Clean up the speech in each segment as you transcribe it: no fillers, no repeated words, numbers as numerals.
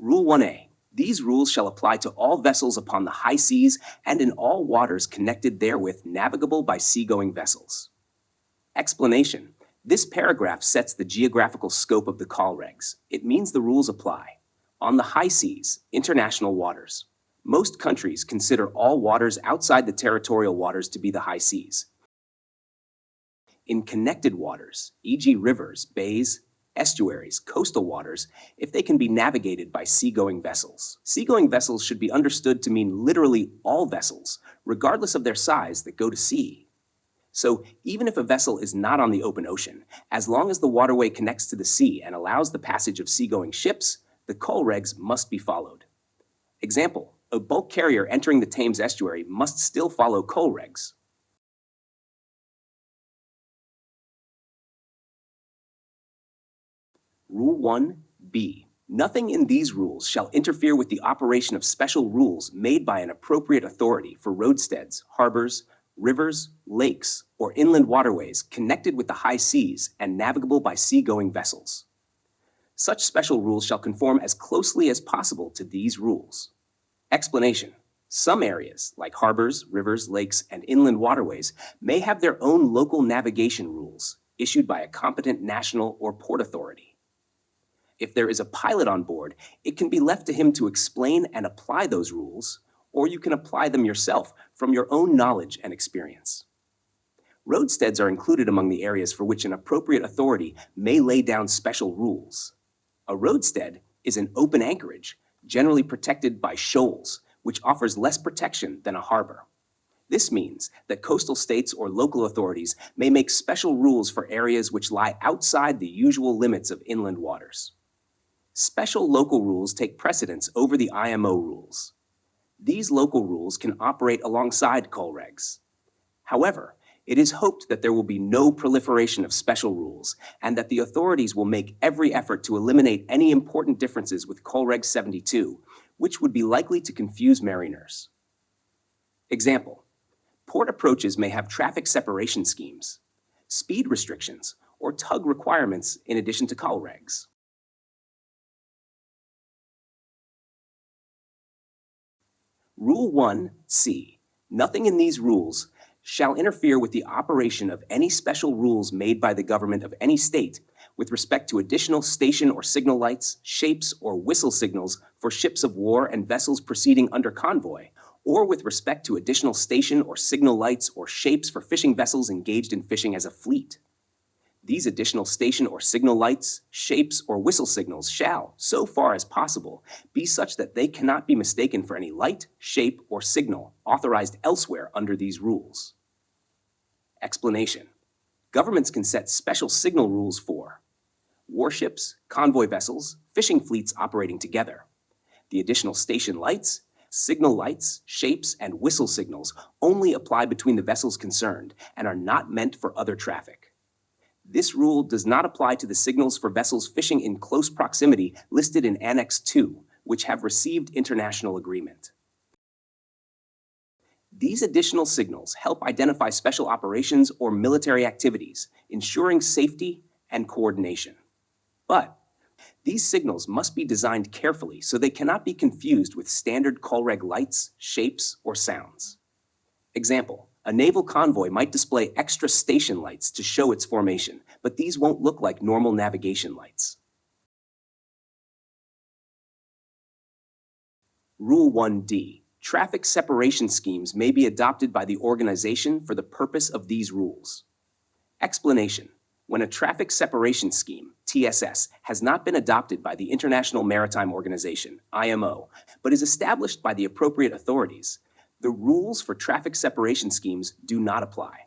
Rule 1A. These rules shall apply to all vessels upon the high seas and in all waters connected therewith navigable by seagoing vessels. Explanation. This paragraph sets the geographical scope of the COLREGs. It means the rules apply. On the high seas, international waters. Most countries consider all waters outside the territorial waters to be the high seas. In connected waters, e.g. rivers, bays, estuaries, coastal waters, if they can be navigated by seagoing vessels. Seagoing vessels should be understood to mean literally all vessels, regardless of their size, that go to sea. So even if a vessel is not on the open ocean, as long as the waterway connects to the sea and allows the passage of seagoing ships, the COLREGs must be followed. Example, a bulk carrier entering the Thames estuary must still follow COLREGs. Rule 1B. Nothing in these rules shall interfere with the operation of special rules made by an appropriate authority for roadsteads, harbors, rivers, lakes, or inland waterways connected with the high seas and navigable by seagoing vessels. Such special rules shall conform as closely as possible to these rules. Explanation. Some areas, like harbors, rivers, lakes, and inland waterways, may have their own local navigation rules issued by a competent national or port authority. If there is a pilot on board, it can be left to him to explain and apply those rules, or you can apply them yourself from your own knowledge and experience. Roadsteads are included among the areas for which an appropriate authority may lay down special rules. A roadstead is an open anchorage, generally protected by shoals, which offers less protection than a harbor. This means that coastal states or local authorities may make special rules for areas which lie outside the usual limits of inland waters. Special local rules take precedence over the IMO rules. These local rules can operate alongside COLREGs. However, it is hoped that there will be no proliferation of special rules and that the authorities will make every effort to eliminate any important differences with COLREG 72, which would be likely to confuse mariners. Example, port approaches may have traffic separation schemes, speed restrictions, or tug requirements in addition to COLREGs. Rule 1C. Nothing in these rules shall interfere with the operation of any special rules made by the government of any state with respect to additional station or signal lights, shapes, or whistle signals for ships of war and vessels proceeding under convoy, or with respect to additional station or signal lights or shapes for fishing vessels engaged in fishing as a fleet. These additional station or signal lights, shapes, or whistle signals shall, so far as possible, be such that they cannot be mistaken for any light, shape, or signal authorized elsewhere under these rules. Explanation. Governments can set special signal rules for warships, convoy vessels, fishing fleets operating together. The additional station lights, signal lights, shapes, and whistle signals only apply between the vessels concerned and are not meant for other traffic. This rule does not apply to the signals for vessels fishing in close proximity listed in Annex 2, which have received international agreement. These additional signals help identify special operations or military activities, ensuring safety and coordination. But these signals must be designed carefully so they cannot be confused with standard COLREG lights, shapes, or sounds. Example, a naval convoy might display extra station lights to show its formation, but these won't look like normal navigation lights. Rule 1D. Traffic separation schemes may be adopted by the organization for the purpose of these rules. Explanation. When a traffic separation scheme, TSS, has not been adopted by the International Maritime Organization, IMO, but is established by the appropriate authorities, the rules for traffic separation schemes do not apply.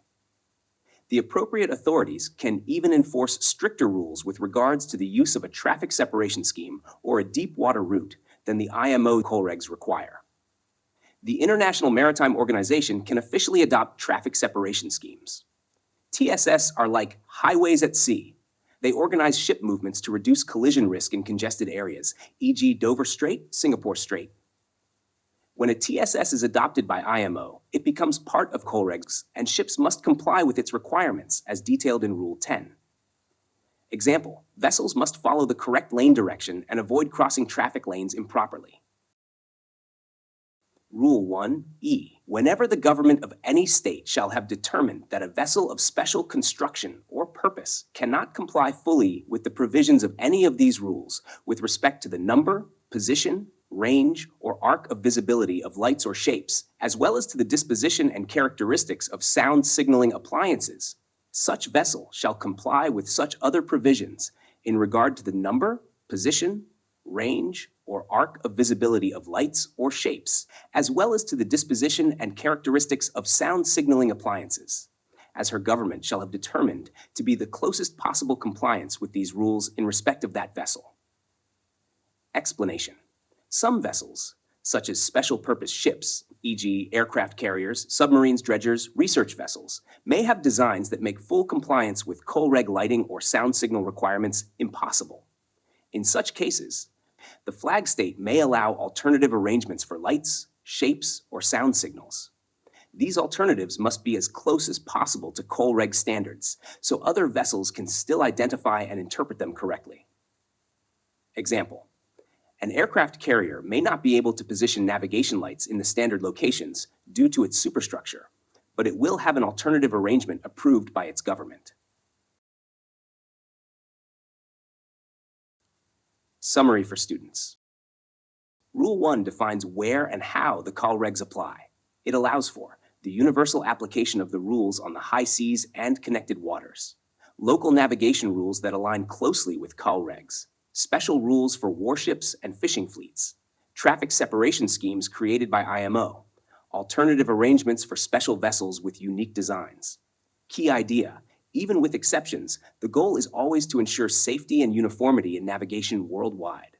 The appropriate authorities can even enforce stricter rules with regards to the use of a traffic separation scheme or a deep water route than the IMO COLREGs require. The International Maritime Organization can officially adopt traffic separation schemes. TSS are like highways at sea. They organize ship movements to reduce collision risk in congested areas, e.g. Dover Strait, Singapore Strait. When a TSS is adopted by IMO, it becomes part of COLREGs, and ships must comply with its requirements as detailed in Rule 10. Example, vessels must follow the correct lane direction and avoid crossing traffic lanes improperly. Rule 1E. Whenever the government of any state shall have determined that a vessel of special construction or purpose cannot comply fully with the provisions of any of these rules with respect to the number, position, range, or arc of visibility of lights or shapes, as well as to the disposition and characteristics of sound signaling appliances, such vessel shall comply with such other provisions in regard to the number, position, range, or arc of visibility of lights or shapes, as well as to the disposition and characteristics of sound signaling appliances, as her government shall have determined to be the closest possible compliance with these rules in respect of that vessel. Explanation. Some vessels, such as special-purpose ships, e.g. aircraft carriers, submarines, dredgers, research vessels, may have designs that make full compliance with COLREG lighting or sound signal requirements impossible. In such cases, the flag state may allow alternative arrangements for lights, shapes, or sound signals. These alternatives must be as close as possible to COLREG standards, so other vessels can still identify and interpret them correctly. Example. An aircraft carrier may not be able to position navigation lights in the standard locations due to its superstructure, but it will have an alternative arrangement approved by its government. Summary for students. Rule 1 defines where and how the COLREGs apply. It allows for the universal application of the rules on the high seas and connected waters, local navigation rules that align closely with COLREGs, special rules for warships and fishing fleets, traffic separation schemes created by IMO, alternative arrangements for special vessels with unique designs. Key idea. Even with exceptions, the goal is always to ensure safety and uniformity in navigation worldwide.